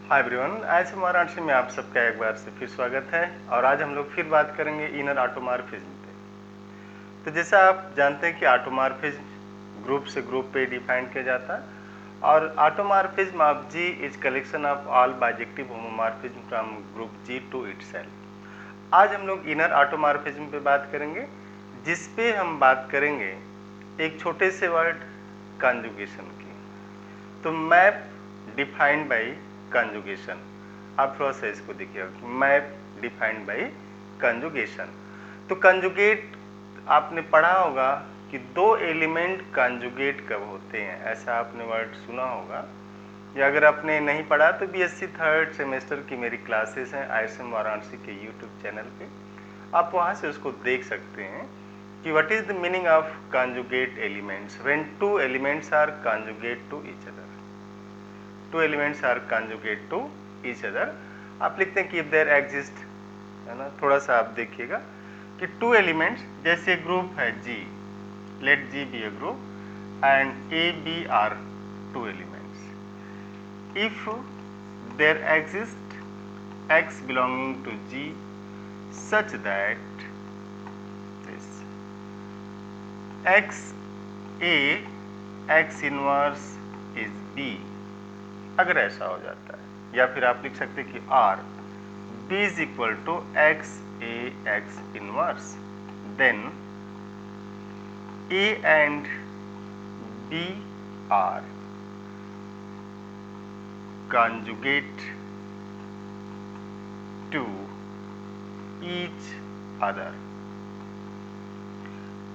Hi everyone, आज हमारा arts में आप सबका एक बार से फिर स्वागत है। और आज हम लोग फिर बात करेंगे इनर ऑटोमॉर्फिज्म पे। तो जैसा आप जानते हैं कि ऑटोमॉर्फिज्म ग्रुप से ग्रुप पे डिफाइन किया जाता है और automorphism of G is collection of all bijective homomorphism from group G to itself. आज हम लोग इनर ऑटोमॉर्फिज्म पे बात करेंगे, जिस पे हम बात करेंगे एक छोटे से वर्ड कॉन्जुगेशन की। तो मैप डिफाइंड बाई कंजुगेशन। आप थोड़ा सा इसको देखिएगा, मैप डिफाइंड बाई कंजुगेशन। तो कंजुगेट आपने पढ़ा होगा कि दो एलिमेंट कंजुगेट कब होते हैं, ऐसा आपने वर्ड सुना होगा। या अगर आपने नहीं पढ़ा तो बीएससी थर्ड सेमेस्टर की मेरी क्लासेस हैं आईएसएम वाराणसी के यूट्यूब चैनल पे, आप वहाँ से उसको देख सकते हैं कि what is the meaning of conjugate elements when two elements are conjugate to each other. Two elements are conjugate to each other. आप लिखते हैं कि इफ देयर एग्जिस्ट, है ना। थोड़ा सा आप देखिएगा कि टू एलिमेंट्स, जैसे ग्रुप है G, let G be a group and A B are two elements. If there exist x belonging to G such that this x A x inverse is B, अगर ऐसा हो जाता है, या फिर आप लिख सकते हैं कि R B is equal to x A x inverse, then A and B are conjugate to each other।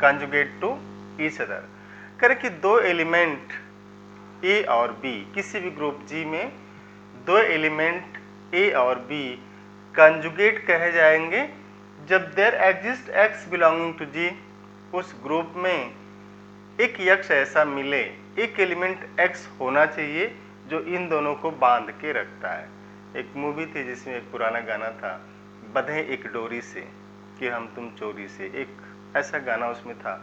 conjugate to each other करें कि दो एलिमेंट A और B, किसी भी ग्रुप G में दो एलिमेंट A और B कंजुगेट कहे जाएंगे जब there exist x belonging to G। उस ग्रुप में एक यक्ष ऐसा मिले, एक एलिमेंट x होना चाहिए जो इन दोनों को बांध के रखता है। एक मूवी थी जिसमें एक पुराना गाना था, बंधे एक डोरी से कि हम तुम चोरी से, एक ऐसा गाना उसमें था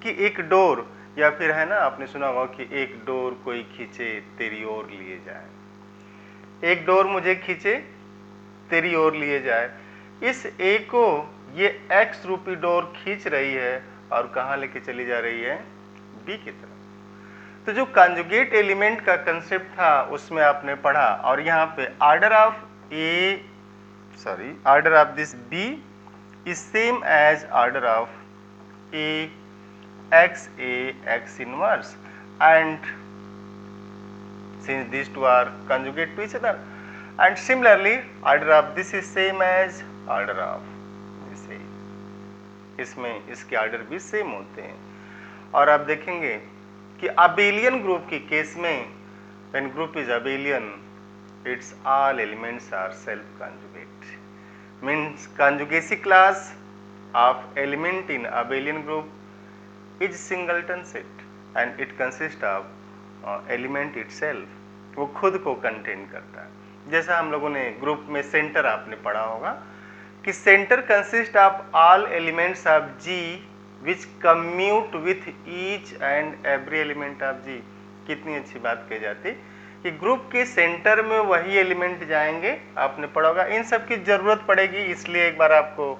कि एक डोर, या फिर है ना, आपने सुना होगा कि एक डोर कोई खींचे तेरी ओर लिए जाए, एक डोर मुझे खींचे तेरी ओर लिए जाए। इस ए को ये एक्स रूपी डोर खींच रही है और कहाँ लेके चली जा रही है, बी की तरफ। तो जो कंजुगेट एलिमेंट का कंसेप्ट था उसमें आपने पढ़ा, और यहाँ पे order of this B is same as order of A x inverse, and since these two are conjugate to each other, and similarly order of this is same as order of this A। इसमें इसके order भी same होते हैं। और आप देखेंगे कि abelian group के केस में, when group is abelian, its all elements are self conjugate, means conjugacy class of element in abelian group is singleton set and it consists of element itself, वो खुद को कंटेन करता है। जैसा हम लोगों ने ग्रुप में सेंटर आपने पढ़ा होगा कि centre consist of all elements of ji which commute with each and every element of G. कितनी अच्छी बात कही जाती कि ग्रुप के सेंटर में वही एलिमेंट जाएंगे, आपने पढ़ा होगा। इन सब की जरूरत पड़ेगी, इसलिए एक बार आपको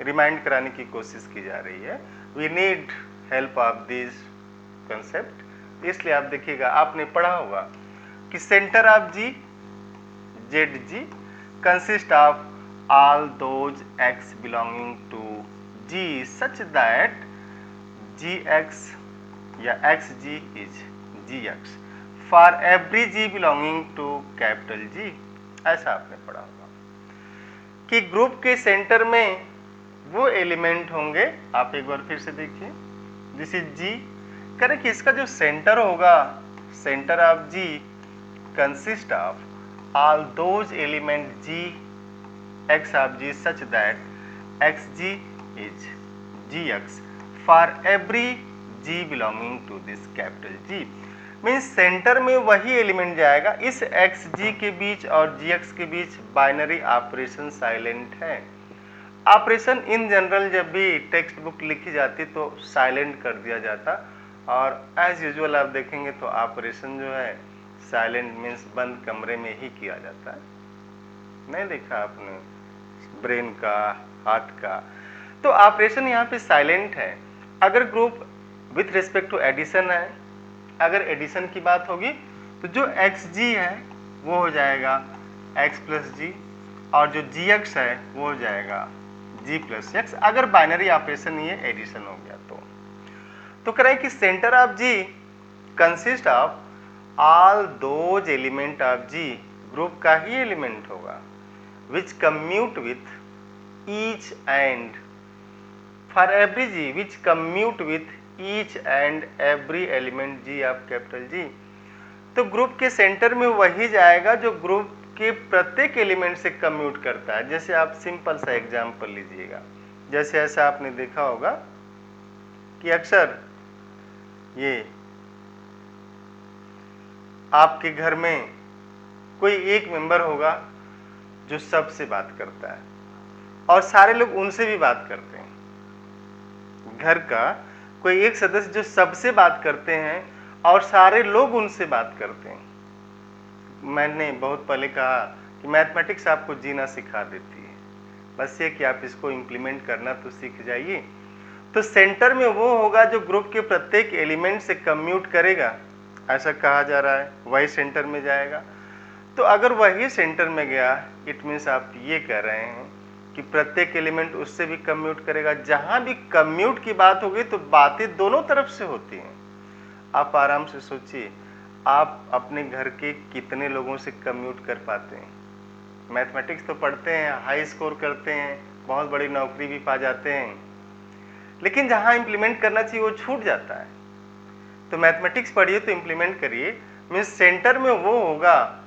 रिमाइंड कराने की कोशिश की जा रही है। We need help of this concept. इसलिए आप देखिएगा, आपने पढ़ा होगा कि centre of g z g consist of all those x belonging to g such that g x या x ji is ji x for every ji belonging to capital G. ऐसा आपने पढ़ा होगा कि ग्रुप के सेंटर में वो element होंगे। आप एक बार फिर से देखिए, दिस इज जी, करें कि इसका जो सेंटर होगा, center of ji consist of all those element G X of G such that X ji is ji x for every ji belonging to this capital G. Means center में वही element जाएगा। इस x जी के बीच और जी x के बीच binary operation silent है। Operation in general जब भी टेक्स्ट बुक लिखी जाती तो साइलेंट कर दिया जाता, और एज यूजुअल आप देखेंगे तो ऑपरेशन जो है साइलेंट मीन्स बंद कमरे में ही किया जाता है। नहीं देखा आपने ब्रेन का, हार्ट का। तो ऑपरेशन यहाँ पे साइलेंट है। अगर group with respect to addition है, अगर एडिशन की बात होगी तो जो xg है वो हो जाएगा x प्लस जी, और जो gx है वो हो जाएगा g प्लस x। अगर बाइनरी ऑपरेशन ये एडिशन हो गया तो कह रहे हैं कि centre of g consist of all those element of g, group का ही एलिमेंट होगा, which commute with each and for every g, which commute with each and every element g of capital G। तो group के centre में वही जाएगा जो group के प्रत्येक एलिमेंट से कम्यूट करता है। जैसे आप सिंपल सा एग्जांपल लीजिएगा, जैसे ऐसा आपने देखा होगा कि अक्सर ये आपके घर में कोई एक मेंबर होगा जो सबसे बात करता है और सारे लोग उनसे भी बात करते हैं। घर का कोई एक सदस्य जो सबसे बात करते हैं और सारे लोग उनसे बात करते हैं। मैंने बहुत पहले कहा कि मैथमेटिक्स आपको जीना सिखा देती है, बस ये कि आप इसको इम्प्लीमेंट करना तो सीख जाइए। तो सेंटर में वो होगा जो ग्रुप के प्रत्येक एलिमेंट से कम्यूट करेगा, ऐसा कहा जा रहा है, वही सेंटर में जाएगा। तो अगर वही सेंटर में गया, इट मीन्स आप ये कह रहे हैं कि प्रत्येक एलिमेंट उससे भी कम्यूट करेगा। जहां भी कम्यूट की बात होगी तो बातें दोनों तरफ से होती हैं। आप आराम से सोचिए, आप अपने घर के कितने लोगों से कम्यूट कर पाते हैं? मैथमेटिक्स तो पढ़ते हैं, हाई स्कोर करते हैं, बहुत बड़ी नौकरी भी पा जाते हैं, लेकिन जहां इंप्लीमेंट करना चाहिए वो छूट जाता है। तो मैथमेटिक्स पढ़िए तो इंप्लीमेंट करिए। मीन्स सेंटर में वो होगा।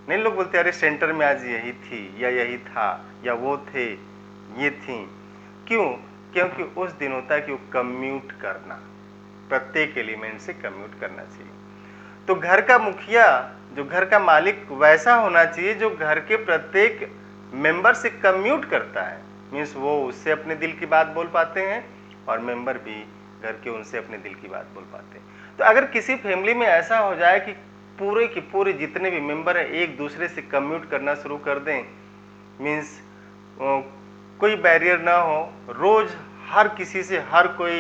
नहीं, लोग बोलते अरे सेंटर में आज यही थी या यही था या वो थे ये थी। क्यों? क्योंकि उस दिन होता है कि वो कम्यूट करना, प्रत्येक एलिमेंट से कम्यूट करना चाहिए। तो घर का मुखिया, जो घर का मालिक, वैसा होना चाहिए जो घर के प्रत्येक मेंबर से कम्यूट करता है। मीन्स वो उससे अपने दिल की बात बोल पाते हैं और मेंबर भी घर के उनसे अपने दिल की बात बोल पाते हैं। तो अगर किसी फैमिली में ऐसा हो जाए कि पूरे के पूरे जितने भी मेंबर हैं एक दूसरे से कम्यूट करना शुरू कर दें, मीन्स कोई बैरियर ना हो, रोज हर किसी से हर कोई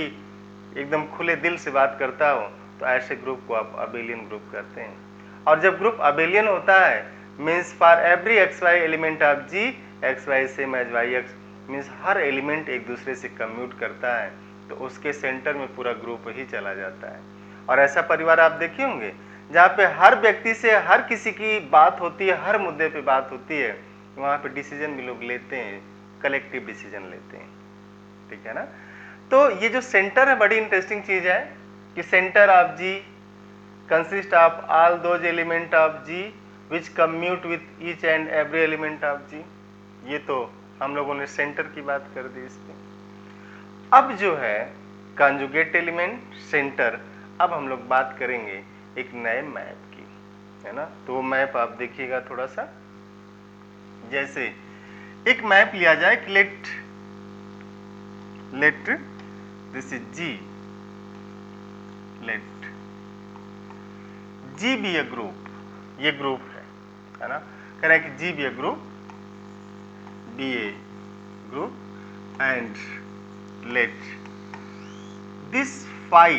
एकदम खुले दिल से बात करता हो, तो ऐसे ग्रुप को आप अबेलियन ग्रुप कहते हैं। और जब ग्रुप अबेलियन होता है, means for every X Y element of G X Y same as Y X, means हर एलिमेंट एक दूसरे से कम्यूट करता है, तो उसके सेंटर में पूरा ग्रुप ही चला जाता है। और ऐसा परिवार आप देखे होंगे जहाँ पे हर व्यक्ति से हर किसी की बात होती है, हर मुद्दे पे बात होती है, वहाँ पे डिसीजन भी लोग लेते हैं, कलेक्टिव डिसीजन लेते हैं। ठीक है ना? तो ये जो सेंटर है बड़ी इंटरेस्टिंग चीज है कि centre of ji consist of all those element of ji which commute with each and every element of g. ये तो हम लोगों ने सेंटर की बात कर दी इस पे। अब जो है कंजुगेट एलिमेंट सेंटर, अब हम लोग बात करेंगे एक नए मैप की, है ना? तो वो मैप आप देखिएगा थोड़ा सा। जैसे एक मैप लिया जाए कि let this is G, let G be a group, ये ग्रुप है ना? कह रहा है कि G be a group, be a group and let this phi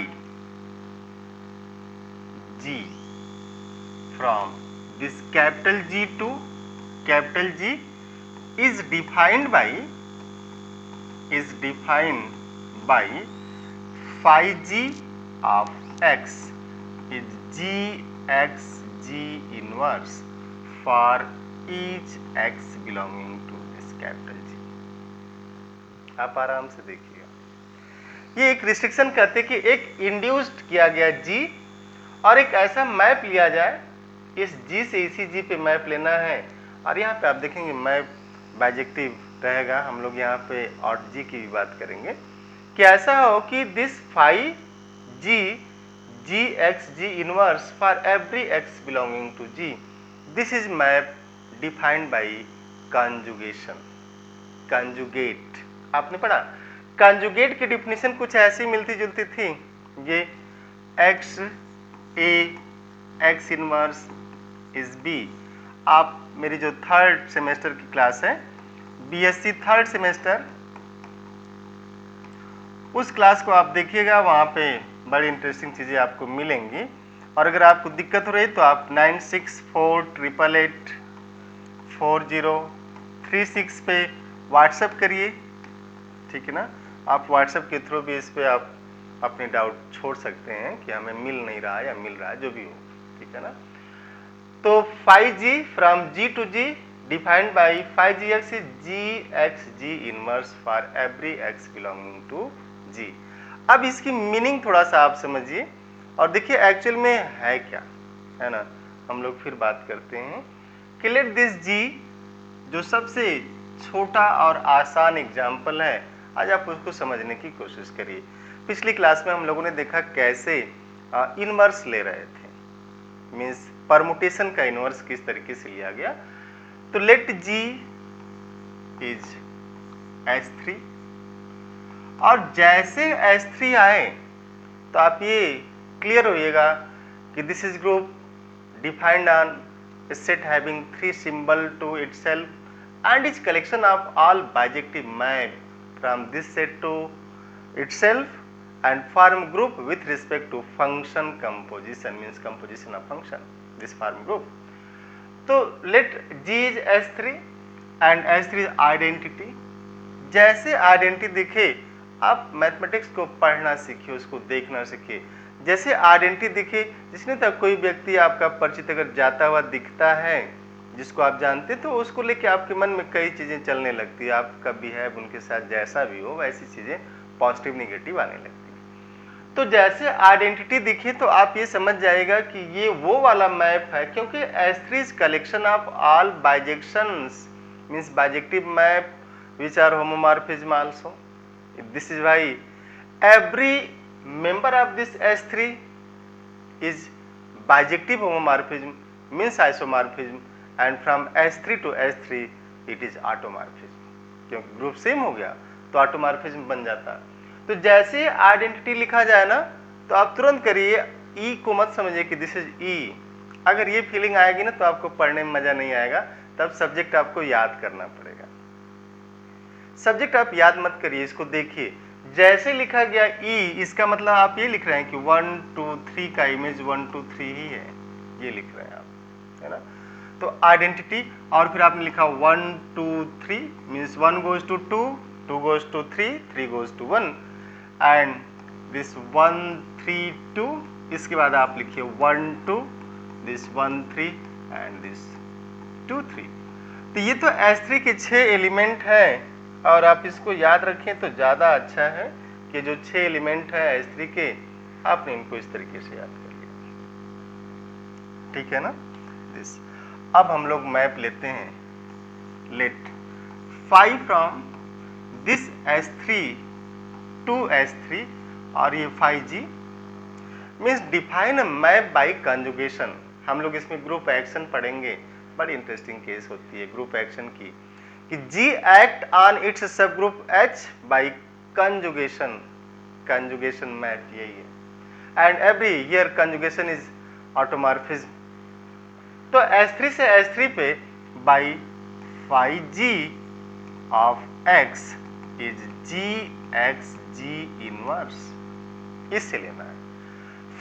G from this capital G to capital G is defined by phi G of x is G inverse for each x belonging to this capital G। आप आराम से देखिएगा, ये एक restriction कहते हैं कि एक इंड्यूस्ड किया गया G और एक ऐसा मैप लिया जाए, इस G से इसी G पे मैप लेना है। और यहाँ पे आप देखेंगे मैप बाइजेक्टिव रहेगा, हम लोग यहाँ पे और G की भी बात करेंगे कि ऐसा हो कि this phi G G x G inverse for every x belonging to G, this is map defined by conjugation. Conjugate आपने पढ़ा, कंजुगेट की डिफिनेशन कुछ ऐसी मिलती जुलती थी, ये x a x inverse is b। आप मेरी जो थर्ड सेमेस्टर की क्लास है बीएससी थर्ड सेमेस्टर, उस क्लास को आप देखिएगा, वहाँ पे बड़ी इंटरेस्टिंग चीज़ें आपको मिलेंगी। और अगर आपको दिक्कत हो रही तो आप 9648884036 पे व्हाट्सएप करिए, ठीक है ना। आप व्हाट्सएप के थ्रू भी इस पे आप अपने डाउट छोड़ सकते हैं कि हमें मिल नहीं रहा या मिल रहा है, जो भी हो, ठीक है ना। तो 5g from g to g defined by 5gx is gx inverse for every x belonging to g। अब इसकी मीनिंग थोड़ा सा आप समझिए और देखिए एक्चुअल में है क्या, है ना। हम लोग फिर बात करते हैं कि लेट दिस g, जो सबसे छोटा और आसान एग्जाम्पल है, आज आप उसको समझने की कोशिश करिए। पिछली क्लास में हम लोगों ने देखा कैसे इनवर्स ले रहे थे, मीन्स परमुटेशन का इनवर्स किस तरीके से लिया गया। तो लेट g इज h3, और जैसे h3 आए तो आप ये क्लियर होइएगा कि this is group defined on set having 3 symbol to itself and is collection of all bijective map from this set to itself and form group with respect to function composition, means composition of function, this form group. तो let G is H3 and H3 is identity। जैसे identity दिखे आप mathematics को पढ़ना सीखिए, उसको देखना सीखिए। जैसे आइडेंटिटी दिखे, जिसने तक कोई व्यक्ति आपका परिचित अगर जाता हुआ दिखता है जिसको आप जानते, तो उसको लेके आपके मन में कई चीजें चलने लगती है, आपका बिहेव उनके साथ जैसा भी हो वैसी चीजें पॉजिटिव निगेटिव आने लगती है। तो जैसे आइडेंटिटी दिखे तो आप ये समझ जाएगा कि ये वो वाला मैप है, क्योंकि H3 is collection of all bijections, means bijective map which are homomorphism also. This is why every member of this H3 is bijective homomorphism, means isomorphism, and from H3 to H3 it is automorphism। क्योंकि group same हो गया तो automorphism बन जाता। तो जैसे identity लिखा जाए ना तो आप तुरंत करिए, ई को मत समझिए कि दिस इज ई। अगर ये फीलिंग आएगी ना तो आपको पढ़ने में मजा नहीं आएगा, तब सब्जेक्ट आपको याद करना पड़ेगा। सब्जेक्ट आप याद मत करिए, इसको देखिए। जैसे लिखा गया ई, इसका मतलब आप ये लिख रहे हैं कि 1 2 3 का इमेज 1 2 3 ही है, ये लिख रहे हैं आप, है ना। तो आइडेंटिटी, और फिर आपने लिखा 1 2 3 means 1 goes to 2, 2 goes to 3, 3 goes to 1 and this 1 3 2। इसके बाद आप लिखिए 1 2, दिस 1 3 एंड दिस 2 3। तो ये तो H3 के 6 एलिमेंट हैं, और आप इसको याद रखें तो ज़्यादा अच्छा है कि जो 6 एलिमेंट है H3 के, आपने इनको इस तरीके से याद कर लिया, ठीक है ना। दिस अब हम लोग मैप लेते हैं। Late 5 from this H3 to H3, और ये 5G means define a map by conjugation. हम लोग इसमें ग्रुप एक्शन पढ़ेंगे, बड़ी इंटरेस्टिंग केस होती है ग्रुप एक्शन की, कि G act on its subgroup H by conjugation. Conjugation map यही है, and every year conjugation is automorphism. तो H3 से H3 पे by 5G of X is GX inverse, इससे लेना है।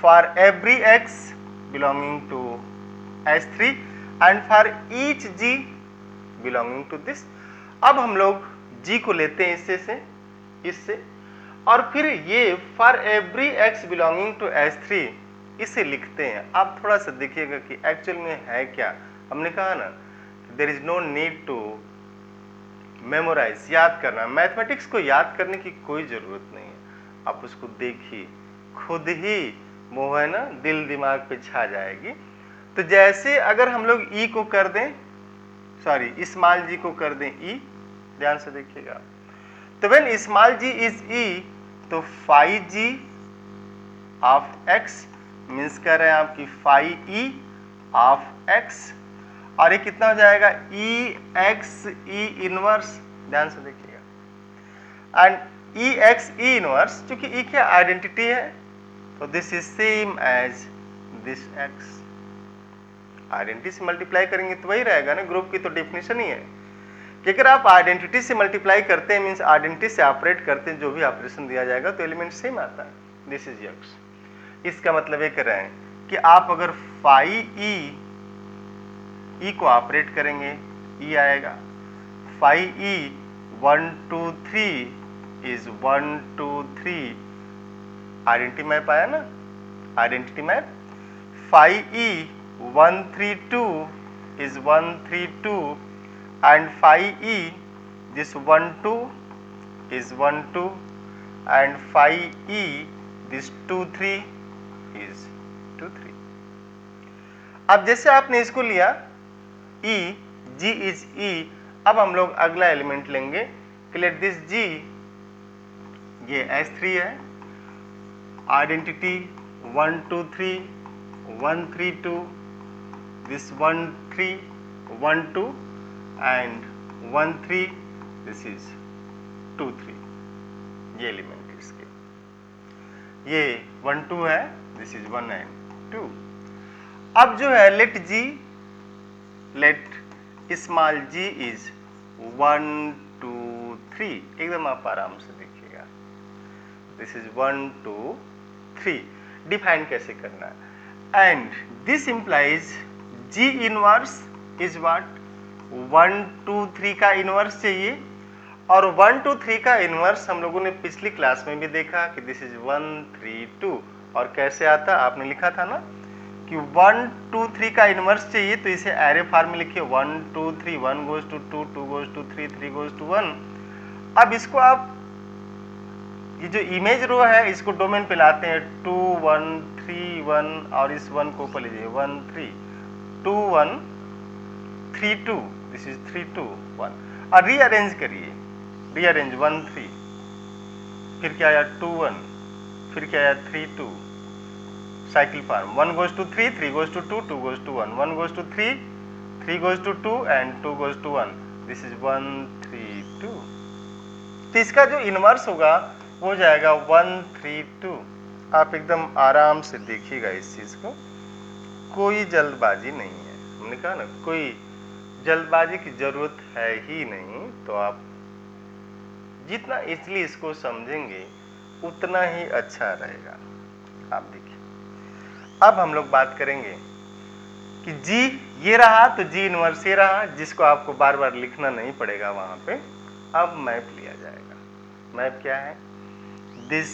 For every X belonging to H3 and for each G belonging to this. अब हम लोग G को लेते हैं इससे, और फिर ये for every X belonging to H3 इसे लिखते हैं। आप थोड़ा सा देखिएगा कि एक्चुअल में है क्या। हमने कहा ना there is no need to memorize, याद करना। मैथमेटिक्स को याद करने की कोई जरूरत नहीं है, आप उसको देखिए, खुद ही वो है ना दिल दिमाग पे छा जाएगी। तो जैसे अगर हम लोग ई को कर दें, सॉरी स्मॉल जी को कर दें ई, ध्यान से देखिएगा। तो व्हेन स्मॉल जी इज ई, तो 5G ऑफ x मीन्स कर रहे हैं आपकी 5E ऑफ x, और ये कितना हो जाएगा EX E इनवर्स, ध्यान से देखिएगा। एंड EX E इनवर्स, चूंकि E क्या आइडेंटिटी है, तो this is same as this x। Identity से मल्टीप्लाई करेंगे तो वही रहेगा ना, ग्रुप की तो डेफिनेशन ही है कि अगर आप आइडेंटिटी से मल्टीप्लाई करते हैं मीन्स आइडेंटिटी से ऑपरेट करते हैं, जो भी ऑपरेशन दिया जाएगा तो एलिमेंट सेम आता है। This is x. इसका मतलब ये कर रहे हैं कि आप अगर फाई ई को ऑपरेट करेंगे ई आएगा, phi E 1 2 3 is 1 2 3, identity map आया ना, identity map. Phi E 1 3 2 is 1 3 2 and phi e this 1 2 is 1 2 and phi e this 2 3 is 2 3। अब जैसे आपने इसको लिया e, g is e, अब हम लोग अगला एलिमेंट लेंगे कि लेट दिस g, ये S3 है, identity 1 2 3 1 3 2, this 1 3 1 2 and 1 3, this is 2 3, ये एलिमेंट इसके, ये 1 2 है, this is 1 and 2। अब जो है let g, let small g is 1 2 3, एकदम आप आराम से देखिएगा, this is 1 2 3, डिफाइन कैसे करना है, and this implies g inverse is what, 1 2 3 का इनवर्स चाहिए, और 1 2 3 का इनवर्स हम लोगों ने पिछली क्लास में भी देखा कि दिस इज 1 3 2, और कैसे आता आपने लिखा था ना कि 1 2 3 का इनवर्स चाहिए तो इसे एरे फॉर्म में लिखिए 1 2 3, 1 goes to 2, 2 goes to 3, 3 goes to 1। अब इसको आप ये जो इमेज रो है इसको डोमेन पे लाते हैं 2 1 3 1, और इस 1 को ऊपर लीजिए 1 3 2 1 3 2, दिस इज 3 2 1, और रीअरेंज करिए, रीअरेंज 1 3, फिर क्या आया 2 1, फिर क्या आया 3 2, cycle form 1 goes to 3, 3 goes to 2, 2 goes to 1, 1 goes to 3, 3 goes to 2 and 2 goes to 1, this is 1 3 2। तो इसका जो इनवर्स होगा वो जाएगा 1 3 2। आप एकदम आराम से देखिएगा इस चीज को, कोई जल्दबाजी नहीं है, हमने कहा ना कोई जल्दबाजी की जरूरत है ही नहीं, तो आप जितना इजली इसको समझेंगे उतना ही अच्छा रहेगा। आप देखिए अब हम लोग बात करेंगे कि जी ये रहा तो जी इनवर्स ये रहा, जिसको आपको बार बार लिखना नहीं पड़ेगा वहां पे। अब मैप लिया जाएगा, मैप क्या है, दिस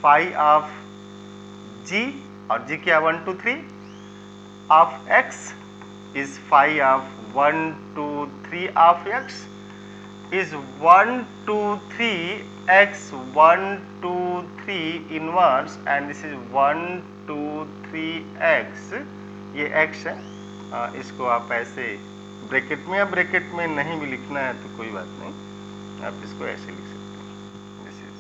फाई ऑफ जी, और जी क्या 1 2 3 of x is phi of 1 2 3 of x is 1 2 3 x 1 2 3 inverse, and this is 1 2 3 x, ये x है, इसको आप ऐसे ब्रैकेट में या ब्रैकेट में नहीं भी लिखना है तो कोई बात नहीं, आप इसको ऐसे लिख सकते हैं, दिस इज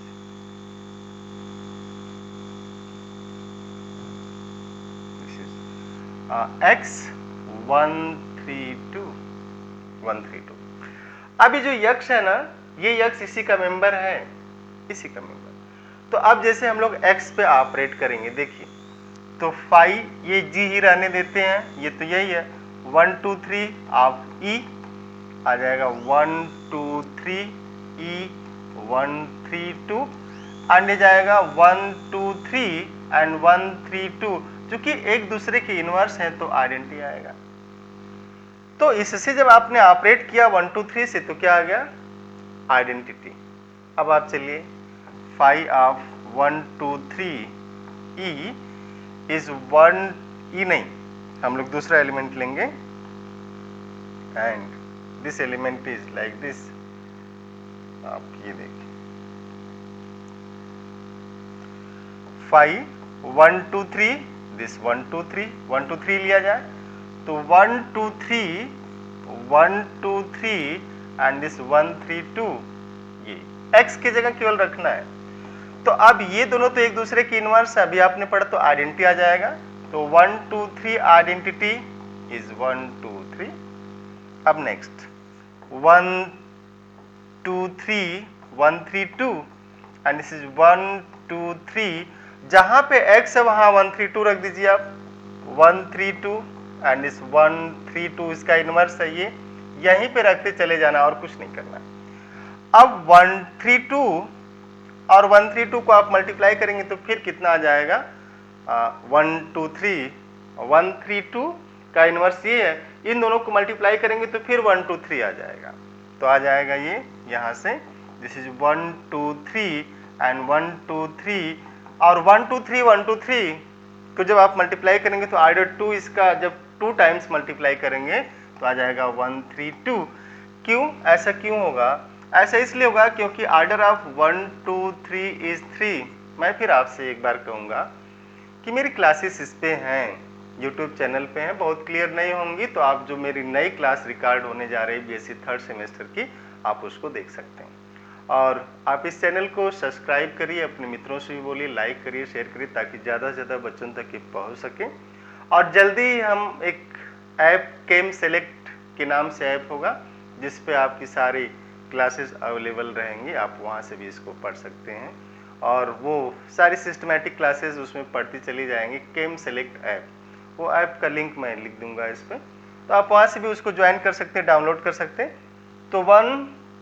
x 1 3 2 1 3 2। अभी जो यक्ष है ना, ये यक्ष इसी का मेंबर है, इसी का मेंबर। तो अब जैसे हम लोग x पे ऑपरेट करेंगे, देखिए तो फाई ये g ही रहने देते हैं, ये तो यही है 1 2 3 ऑफ e आ जाएगा 1 2 3 e 1 3 2, आने जाएगा 1 2 3 एंड 1 3 2, क्योंकि एक दूसरे के इनवर्स हैं तो आइडेंटिटी आएगा। तो इससे जब आपने ऑपरेट किया 1 2 3 से तो क्या आ गया, आइडेंटिटी। अब आप चलिए फाई ऑफ 1 2 3 ई इज 1 ई नहीं, हम लोग दूसरा एलिमेंट लेंगे and this element is like this, आप ये देखिए फाई 1 2 3, दिस 1 2 3 1 2 3 लिया जाए तो 1 2 3 1 2 3 एंड दिस 1 3 2, ये x की जगह केवल रखना है। तो अब ये दोनों तो एक दूसरे की इनवर्स है, अभी आपने पढ़ा तो आइडेंटिटी आ जाएगा, तो 1 2 3 आइडेंटिटी इज 1 2 3। अब नेक्स्ट 1 2 3 1 3 2 एंड दिस इज 1 2 3, जहां पे x है वहां 1 3 2 रख दीजिए आप, 1 3 2 एंड इस 1 3 2 इसका इनवर्स है, ये यहीं पे रखते चले जाना और कुछ नहीं करना। अब 1 3 2 और 1 3 2 को आप मल्टीप्लाई करेंगे तो फिर कितना आ जाएगा, 1 2 3 1 3 2 का इनवर्स ये है, इन दोनों को मल्टीप्लाई करेंगे तो फिर 1 2 3 आ जाएगा। तो आ जाएगा ये यहाँ से, दिस इज 1 2 3 एंड 1 2 3 और 1 2 3 1 2 3 को जब आप मल्टीप्लाई करेंगे तो आर्डर 2 इसका जब 2 टाइम्स मल्टीप्लाई करेंगे तो आ जाएगा 1 3 2। क्यों ऐसा क्यों होगा? ऐसा इसलिए होगा क्योंकि आर्डर ऑफ 1 2 3 इज 3। मैं फिर आपसे एक बार कहूँगा कि मेरी क्लासेस इस पे हैं, यूट्यूब चैनल पे हैं, बहुत क्लियर नहीं होंगी तो आप जो मेरी नई क्लास रिकॉर्ड होने जा रही है बीएससी थर्ड सेमेस्टर की, आप उसको देख सकते हैं। और आप इस चैनल को सब्सक्राइब करिए, अपने मित्रों से भी बोलिए, लाइक करिए, शेयर करिए, ताकि ज़्यादा से ज़्यादा बच्चों तक ये पहुँच सके। और जल्दी ही हम एक ऐप केम सेलेक्ट के नाम से ऐप होगा जिस पे आपकी सारी क्लासेस अवेलेबल रहेंगी, आप वहाँ से भी इसको पढ़ सकते हैं और वो सारी सिस्टमेटिक क्लासेस उसमें पढ़ती चली जाएंगी। केम सेलेक्ट ऐप, वो ऐप का लिंक मैं लिख दूंगा इस पर, तो आप वहाँ से भी उसको ज्वाइन कर सकते हैं, डाउनलोड कर सकते हैं। तो 1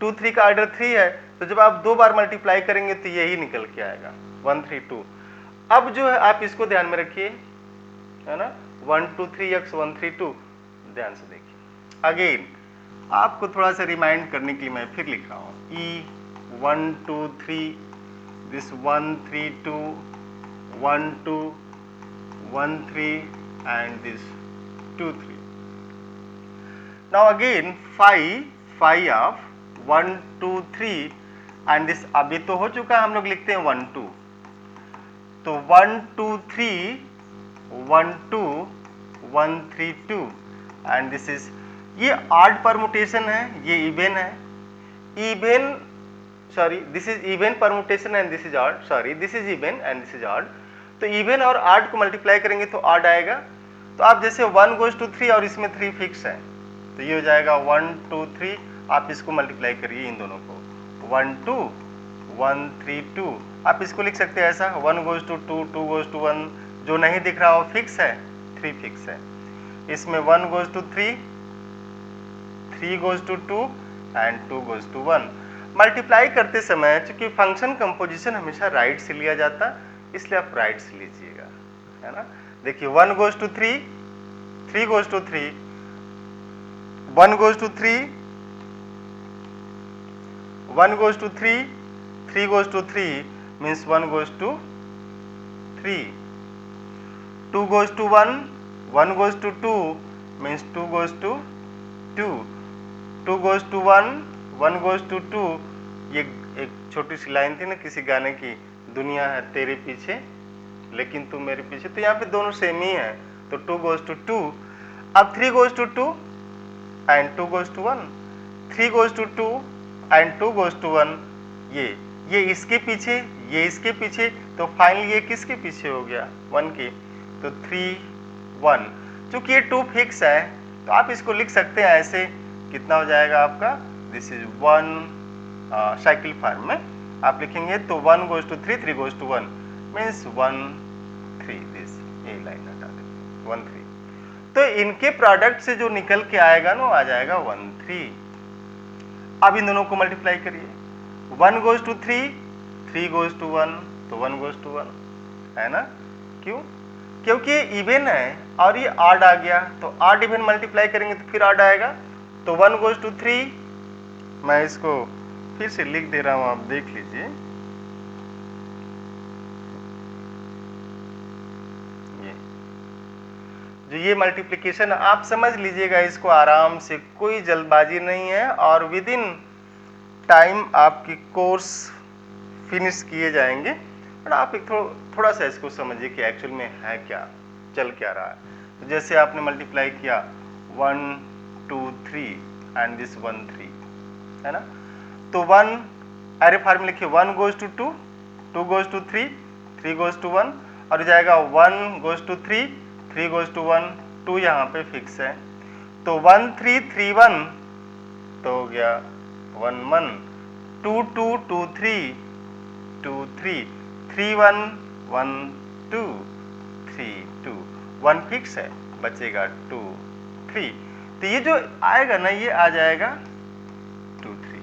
2 3 का आर्डर 3 है, तो जब आप 2 बार मल्टीप्लाई करेंगे तो यही निकल के आएगा 1 3 2। अब जो है आप इसको ध्यान में रखिए, है ना, 1 2 3 x 1 3 2, ध्यान से देखिए। अगेन आपको थोड़ा सा रिमाइंड करने के लिए मैं फिर लिख रहा हूँ, ई 1 2 3 this 1 3 2 1 2 1 3 and this 2 3. Now again phi of 1 2 3 and this, अभी तो हो चुका है, हम लोग लिखते हैं 1 2, तो 1 2 3 1 2 1 3 2 and this is, ये ऑड परमुटेशन है, ये इवन है, even sorry this is even permutation and this is odd, sorry this is even and this is odd. तो इवन और ऑड को मल्टीप्लाई करेंगे तो ऑड आएगा। तो आप जैसे 1 goes to 3 और इसमें 3 फिक्स है, तो ये हो जाएगा 1 2 3, आप इसको मल्टीप्लाई करिए इन दोनों को, 1 2 1 3 2, आप इसको लिख सकते हैं ऐसा, 1 goes to 2 2 goes to 1, जो नहीं दिख रहा वो फिक्स है, 3 फिक्स है। इसमें 1 goes to 3 3 goes to 2 and 2 goes to 1। Multiply करते समय चूंकि फंक्शन कंपोजिशन हमेशा राइट से लिया जाता, इसलिए आप राइट से लीजिएगा, है ना। देखिए 1 goes to 3 3 goes to 3 1 goes to 3 1 goes to 3 3 goes to 3 means 1 goes to 3, 2 goes to 1 1 goes to 2 means 2 goes to 2, 2 goes to 1 1 goes to 2, ये एक छोटी सी लाइन थी ना किसी गाने की, दुनिया है तेरे पीछे लेकिन तू मेरे पीछे, तो यहाँ पे दोनों सेम ही है, तो 2 goes to 2। अब 3 goes to 2 and 2 goes to 1, 3 goes to 2 and 2 goes to 1, ये इसके पीछे, ये इसके पीछे, तो फाइनली ये किसके पीछे हो गया, 1 के, तो 3 1। चूंकि ये 2 फिक्स है तो आप इसको लिख सकते हैं ऐसे, कितना हो जाएगा आपका, दिस इज 1 साइकिल फॉर्म में आप लिखेंगे, तो 1 goes to 3 3 goes to 1 means 1 3, this ये लाइन हटा देते 1 3, तो इनके प्रोडक्ट से जो निकल के आएगा ना आ जाएगा 1 3। अब इन दोनों को मल्टीप्लाई करिए, 1 goes to 3 3 goes to 1, तो 1 goes to 1, है ना। क्यों? क्योंकि ये इवन है और ये ऑड आ गया, तो ऑड इवन मल्टीप्लाई करेंगे तो फिर ऑड आएगा, तो 1 goes to 3, मैं इसको फिर से लिख दे रहा हूं, आप देख लीजिए, ये मल्टीप्लिकेशन आप समझ लीजिएगा इसको आराम से, कोई जल्दबाजी नहीं है और विद इन टाइम आपकी कोर्स फिनिश किए जाएंगे। और आप एक थोड़ा सा इसको समझिए कि एक्चुअल में है क्या, चल क्या रहा है। तो जैसे आपने मल्टीप्लाई किया 1 2 3 एंड दिस 1 3, है ना, तो 1 एरे फॉर्म लिखिए, 1 goes to 2 2 goes to 3 3 goes to 1, और जाएगा 1 goes to 3 3 goes to 1, 2 यहाँ पे फिक्स है, तो 1 3 3 1, तो हो गया 1 1, 2 2 2 3 2 3 3 1 1 2 3 2, 1 फिक्स है, बचेगा 2 3। तो ये जो आएगा ना ये आ जाएगा 2 3।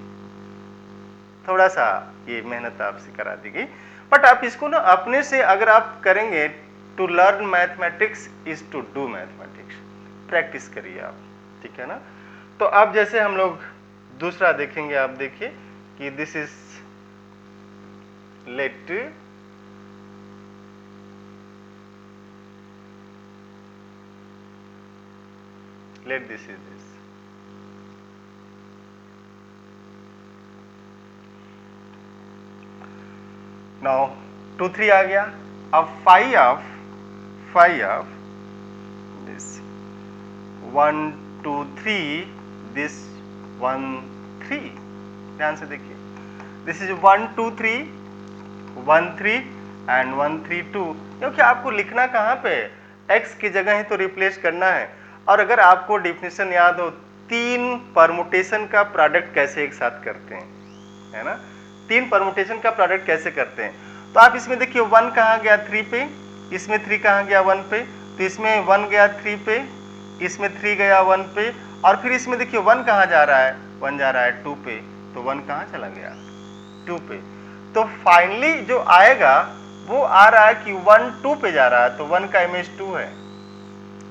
थोड़ा सा ये मेहनत आपसे करा दी गई, बट आप इसको ना अपने से अगर आप करेंगे, to learn mathematics is to do mathematics, practice करिए आप, ठीक है ना। तो अब जैसे हम लोग दूसरा देखेंगे, आप देखिए कि this is late this is this. Now 2 3 आ गया। अब 5 ऑफ दिस 1 2 3 दिस 1 3। ध्यान से देखिए, दिस इज 1 2 3 1 3 एंड 1 3 2, क्योंकि आपको लिखना कहाँ पे है, x की जगह ही तो रिप्लेस करना है। और अगर आपको डिफिनेशन याद हो, 3 परमुटेशन का प्रोडक्ट कैसे एक साथ करते हैं, है ना, 3 परमुटेशन का प्रोडक्ट कैसे करते हैं। तो आप इसमें देखिए 1 कहाँ गया 3 पे, इसमें 3 कहाँ गया 1 पे, तो इसमें 1 गया 3 पे, इसमें 3 गया 1 पे, और फिर इसमें देखिए 1 कहाँ जा रहा है, 1 जा रहा है 2 पे, तो 1 कहाँ चला गया 2 पे। तो फाइनली जो आएगा वो आ रहा है कि 1 2 पे जा रहा है, तो 1 का इमेज 2 है।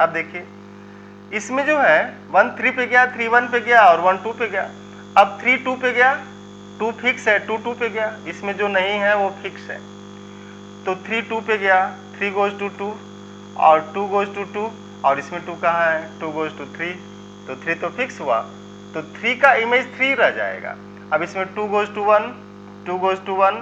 अब देखिए इसमें जो है 1 3 पे गया, 3 1 पे गया और 1 2 पे गया। अब 3 2 पे गया, 2 फिक्स है, 2 2 पे गया, इसमें जो नहीं है वो फिक्स है। तो 3 2 पे गया, 3 गोज टू 2 और 2 गोज टू 2, और इसमें 2 कहाँ है, 2 गोज टू 3, तो 3 तो फिक्स हुआ, तो 3 का इमेज 3 रह जाएगा। अब इसमें 2 गोज टू 1, 2 गोज टू 1,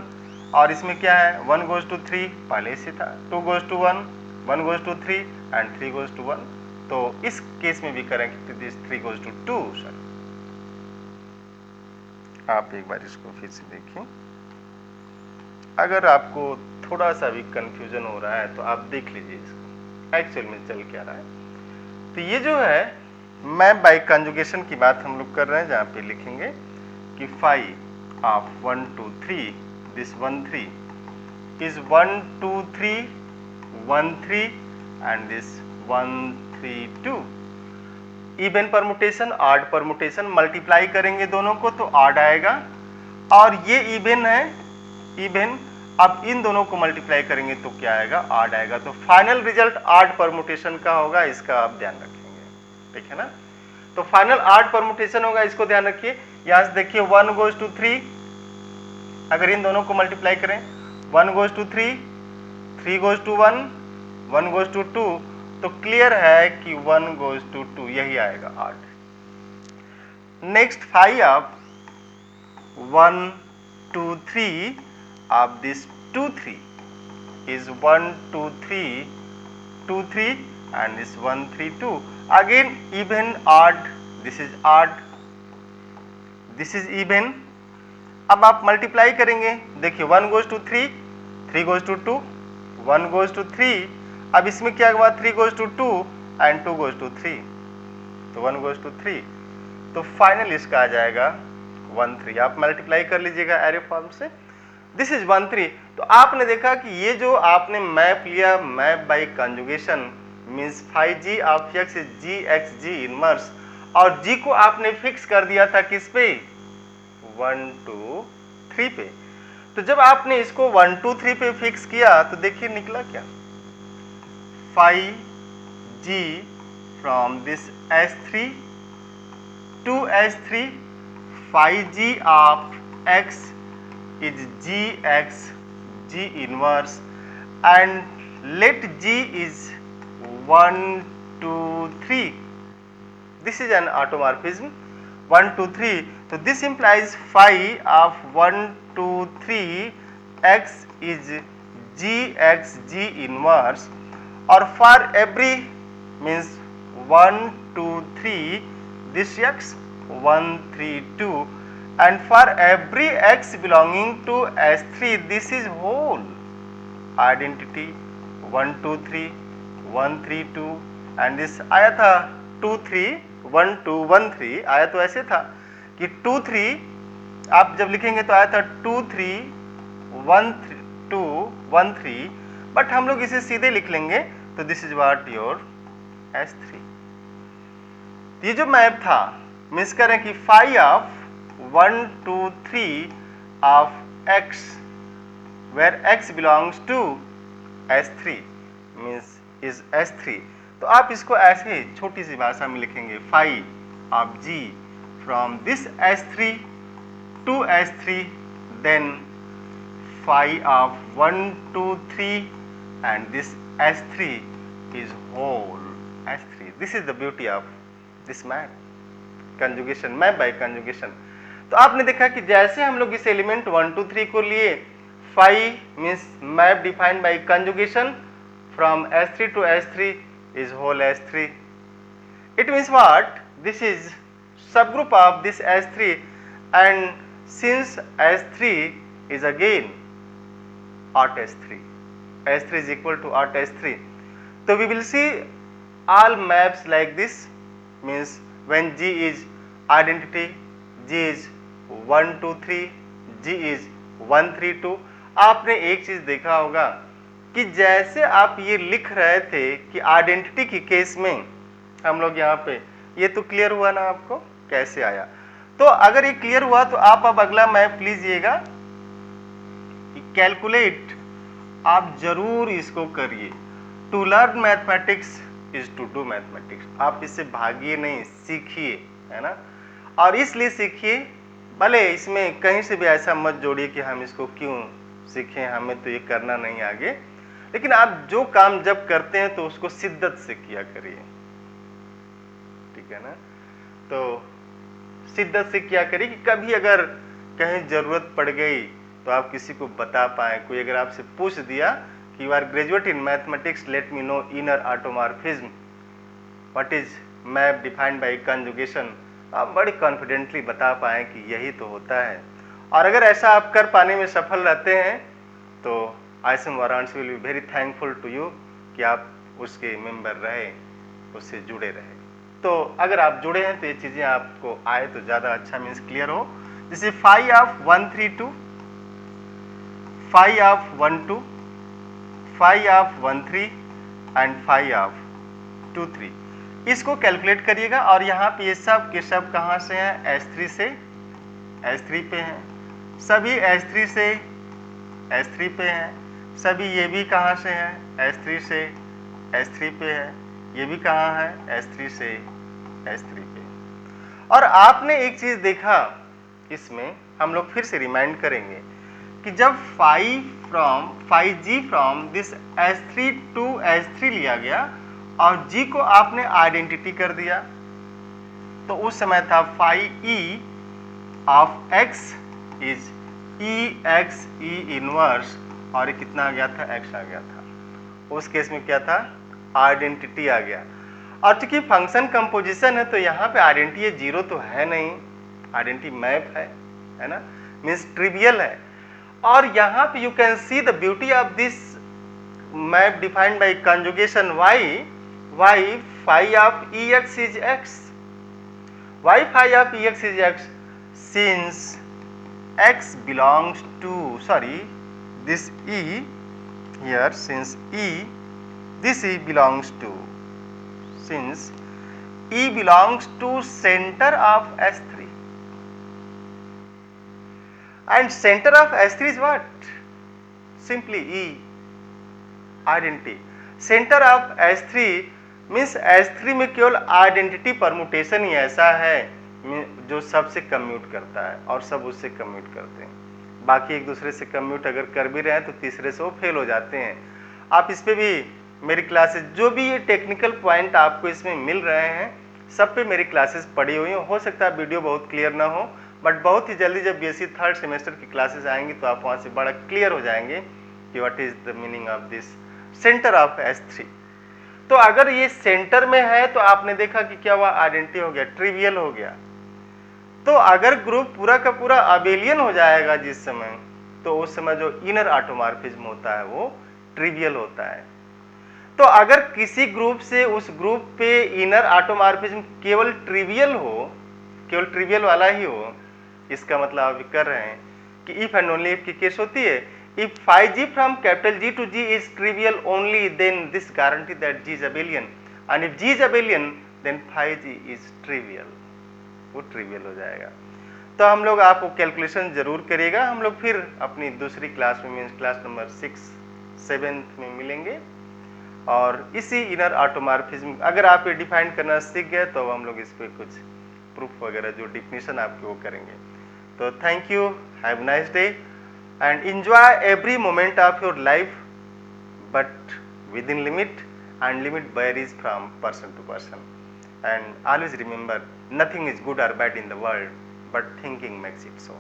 और इसमें क्या है 1 गोज टू 3, पहले से था 2 goes to 1, 1 goes to 3 and 3 goes to 1। तो इस केस में भी करेंगे दिस 3 गोज टू 2। सर आप एक बार इसको फिर से देखिए, अगर आपको थोड़ा सा भी कंफ्यूजन हो रहा है तो आप देख लीजिए इसको एक्चुअल में चल क्या रहा है। तो ये जो है मैं बाय कंजुगेशन की बात हम लोग कर रहे हैं, जहाँ पे लिखेंगे कि 5 of 1 2 3 this 1 3 is 1 2 3 1 3 and this 1 3 2। Even permutation odd permutation, multiply करेंगे दोनों को तो ऑड आएगा, और ये इवन है इवन, अब इन दोनों को मल्टीप्लाई करेंगे तो क्या आएगा ऑड आएगा। तो फाइनल रिजल्ट ऑड परमुटेशन का होगा, इसका आप ध्यान रखेंगे, ठीक है ना। तो फाइनल ऑड परमुटेशन होगा, इसको ध्यान रखिए। यहां से देखिए 1 गोज टू 3, अगर इन दोनों को मल्टीप्लाई करें 1 goes to 3, 3 goes to 1, 1 goes to 2, तो क्लियर है कि 1 गोज टू 2 यही आएगा odd. Next 5 of 1 2 3 of this 2 3 is 1 2 3 2 3 and this 1 3 2, again even odd, this is odd, this is even। अब आप मल्टीप्लाई करेंगे, देखिए 1 goes to 3, 3 goes to 2, 1 goes to 3, अब इसमें क्या हुआ 3 goes to 2 and 2 goes to 3, तो 1 गोज टू 3, तो फाइनल इसका आ जाएगा 1 3। आप मल्टीप्लाई कर लीजिएगा एरे फॉर्म से, दिस इज 1 3। तो आपने देखा कि ये जो आपने मैप लिया, map by conjugation means 5g of x is ji X G inverse, और g को आपने फिक्स कर दिया था किस पे 1 2 3 पे। तो जब आपने इसको 1 2 3 पे फिक्स किया तो देखिए निकला क्या 5g from this s3 to s3, 5g of x is gx g inverse, and let g is 1 2 3, this is an automorphism 1 2 3, so this implies phi of 1 2 3 x is gx g inverse, or for every means 1 2 3 this x 1 3 2, and for every x belonging to S3 this is whole identity 1 2 3 1 3 2, and this आया था 2 3 1 2 1 3, आया तो ऐसे था कि 2 3 आप जब लिखेंगे तो आया था 2 3 1 2 1 3, बट हम लोग इसे सीधे लिख लेंगे, तो this is what your S3। ये जो मैप था मीन्स करें कि phi of 1 2 3 of x where x belongs to S3 means is S3। तो आप इसको ऐसे छोटी सी भाषा में लिखेंगे phi of g from this S3 to S3 then phi of 1 2 3 and this S3 is whole S3। this is the beauty of this map conjugation map by conjugation। तो आपने देखा कि जैसे हम लोग इस एलिमेंट 1 2 3 को लिए phi means map defined by conjugation from S3 to S3 is whole S3। it means what? This is subgroup of this S3 and since S3 is again odd S3, S3 is equal to odd S3, so we will see all maps like this means when G is identity, G is 1 2 3, G is 1 3 2। आपने एक चीज देखा होगा कि जैसे आप ये लिख रहे थे कि आइडेंटिटी की केस में हम लोग यहाँ पे ये तो क्लियर हुआ ना आपको कैसे आया। तो अगर ये क्लियर हुआ तो आप अब अगला मैप लीजिएगा कैलकुलेट। आप जरूर इसको करिए। To learn mathematics is to do mathematics. आप इससे भागिए नहीं, सीखिए, है ना। और इसलिए सीखिए भले इसमें कहीं से भी ऐसा मत जोड़िए कि हम इसको क्यों सीखें, हमें तो ये करना नहीं आगे, लेकिन आप जो काम जब करते हैं तो उसको शिद्दत से किया करिए, ठीक है ना। तो शिद्दत से किया करिए कि कभी अगर कहीं जरूरत पड़ गई तो आप किसी को बता पाए। कोई अगर आपसे पूछ दिया कि you are graduate in mathematics, let me know inner automorphism, what is map defined by conjugation, आप बड़ी कॉन्फिडेंटली बता पाए कि यही तो होता है। और अगर ऐसा आप कर पाने में सफल रहते हैं तो ISM Varanasi will be very thankful to you कि आप उसके मेंबर रहे, उससे जुड़े रहे। तो अगर आप जुड़े हैं तो ये चीज़ें आपको आए तो ज़्यादा अच्छा मीन्स क्लियर हो। जैसे phi of 1 3 2, phi of 1 2, phi of 1 3 and phi of 2 3, इसको कैलकुलेट करिएगा। और यहाँ पे ये सब के सब कहाँ से हैं? S3 से S3 पे हैं, सभी S3 से S3 पे हैं, सभी ये भी कहाँ से हैं? S3 से S3 पे है, ये भी कहाँ है? S3 से S3 पे। और आपने एक चीज देखा इसमें, हम लोग फिर से रिमाइंड करेंगे कि जब phi G from this S3 to S3 लिया गया और G को आपने आइडेंटिटी कर दिया तो उस समय था phi E of X is EX E inverse, और ये कितना आ गया था? X आ गया था। उस केस में क्या था? आइडेंटिटी आ गया। और चूंकि फंक्शन कंपोजिशन है तो यहाँ पे आइडेंटिटी जीरो तो है नहीं, आइडेंटिटी मैप है ना, मीन्स ट्रिवियल है। और यहाँ पे you can see the beauty of this map defined by conjugation why phi of EX is X, why phi of EX is X since X belongs to, sorry, this E here, since this E belongs to, since E belongs to center of S3 and center of S3 is what? Simply E, identity। center of S3 means S3 में केवल identity permutation ही ऐसा है जो सबसे commute करता है और सब उससे कम्यूट करते हैं। बाकी एक दूसरे से कम्यूट अगर कर भी रहे हैं तो तीसरे से वो फेल हो जाते हैं। आप इस पे भी मेरी क्लासेस, जो भी ये टेक्निकल पॉइंट आपको इसमें मिल रहे हैं, सब पे मेरी क्लासेस पड़ी हुई हो सकता है वीडियो बहुत क्लियर ना हो, बट बहुत ही जल्दी जब BSc थर्ड सेमेस्टर की क्लासेस आएंगी तो आप वहाँ से बड़ा क्लियर हो जाएंगे कि what is the meaning of this centre of S3। तो अगर ये सेंटर में है तो आपने देखा कि क्या हुआ? आइडेंटिटी हो गया, ट्रिवियल हो गया। तो अगर ग्रुप पूरा का पूरा अबेलियन हो जाएगा जिस समय, तो उस समय जो इनर ऑटोमॉर्फिज्म होता है वो ट्रिवियल होता है। तो अगर किसी ग्रुप से उस ग्रुप पे इनर ऑटोमॉर्फिज्म केवल ट्रिवियल हो, केवल ट्रिवियल वाला ही हो, इसका मतलब आप कर रहे हैं कि इफ एंड ओनली इफ की केस होती है। If phi G from capital G to G is trivial only, then this guarantee that G is abelian. And if g is abelian then phi g is trivial, वो trivial हो जाएगा। तो हम लोग आपको कैलकुलेशन जरूर करिएगा। हम लोग फिर अपनी दूसरी क्लास में मीन्स क्लास नंबर 6 7th में मिलेंगे और इसी इनर ऑटोमॉर्फिज्म अगर आप ये डिफाइन करना सीख गए तो हम लोग इस पे कुछ प्रूफ वगैरह जो डिफिनेशन आपके वो करेंगे। तो thank you, have nice day and enjoy every moment of your life but within limit and limit varies from person to person and always remember nothing is good और bad in the world but thinking makes it so.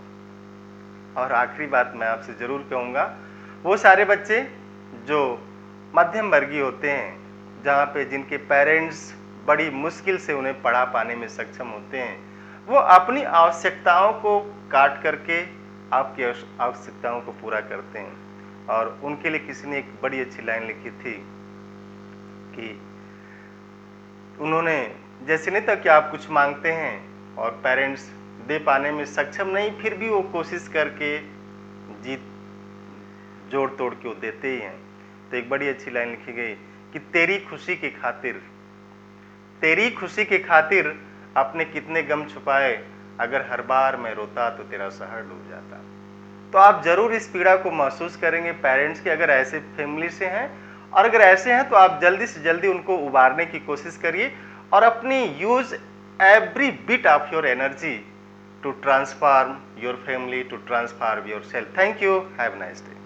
और आखिरी बात मैं आपसे जरूर कहूँगा, वो सारे बच्चे जो मध्यम वर्गीय होते हैं जहाँ पे जिनके पेरेंट्स बड़ी मुश्किल से उन्हें पढ़ा पाने में सक्षम होते हैं, वो अपनी आवश्यकताओं को काट करके आपकी आवश्यकताओं को पूरा करते हैं। और उनके लिए किसी ने एक बड़ी अच्छी लाइन लिखी थी कि उन्होंने जैसे नहीं था कि आप कुछ मांगते हैं और पेरेंट्स दे पाने में सक्षम नहीं, फिर भी वो कोशिश करके जीत जोड़ तोड़ के वो देते ही हैं। तो एक बड़ी अच्छी लाइन लिखी गई कि तेरी खुशी के खातिर अपने कितने गम छुपाए, अगर हर बार मैं रोता तो तेरा शहर डूब जाता। तो आप जरूर इस पीड़ा को महसूस करेंगे पेरेंट्स के, अगर ऐसे फैमिली से हैं, और अगर ऐसे हैं तो आप जल्दी से जल्दी उनको उबारने की कोशिश करिए और अपनी use every bit of your energy to transform your family, to transform yourself. Thank you. Have a nice day.